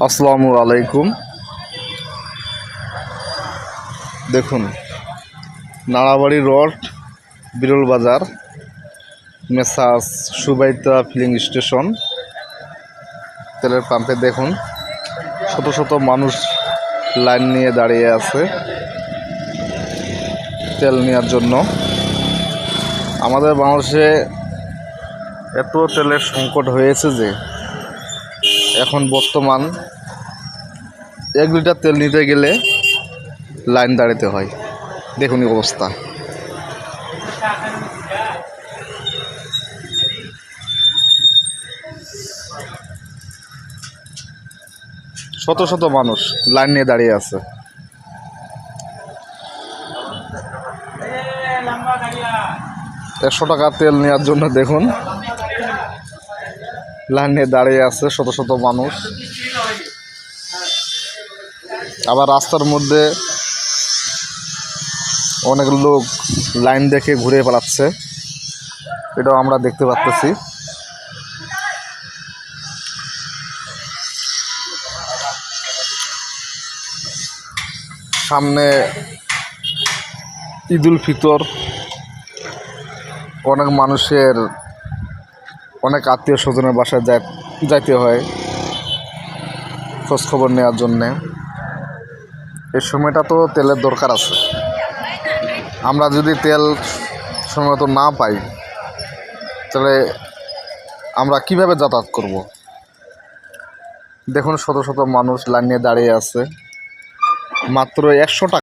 আসসালামু আলাইকুম। দেখুন, নাড়াবাড়ি রোড, বিরল বাজার, মেসার্স সুবাইতা ফিলিং স্টেশন তেলের পাম্পে দেখুন শত শত মানুষ লাইন নিয়ে দাঁড়িয়ে আছে তেল নেওয়ার জন্য। আমাদের বাংলাদেশে এত তেলের সংকট হয়েছে যে এখন বর্তমান 1 লিটার তেল নিতে গেলে লাইন দাঁড়াতে হয়। দেখুন এই অবস্থা। শত শত মানুষ লাইন নিয়ে দাঁড়িয়ে আছে। $100 তেল নেওয়ার জন্য দেখুন লাইন নিয়ে দাঁড়িয়ে আছে শত শত মানুষ। আবার রাস্তার মধ্যে অনেক লোক লাইন দেখে ঘুরে পালাচ্ছে, এটাও আমরা দেখতে পাচ্ছি। সামনে ঈদুল ফিতর, অনেক মানুষের অনেক আত্মীয় স্বজনের বাসায় যাইতে হয় খোঁজখবর নেওয়ার জন্যে। এই সময়টা তো তেলের দরকার আছে। আমরা যদি তেল সময় মতো না পাই তাহলে আমরা কিভাবে যাতায়াত করব? দেখুন শত শত মানুষ লাইন নিয়ে দাঁড়িয়ে আছে মাত্র $100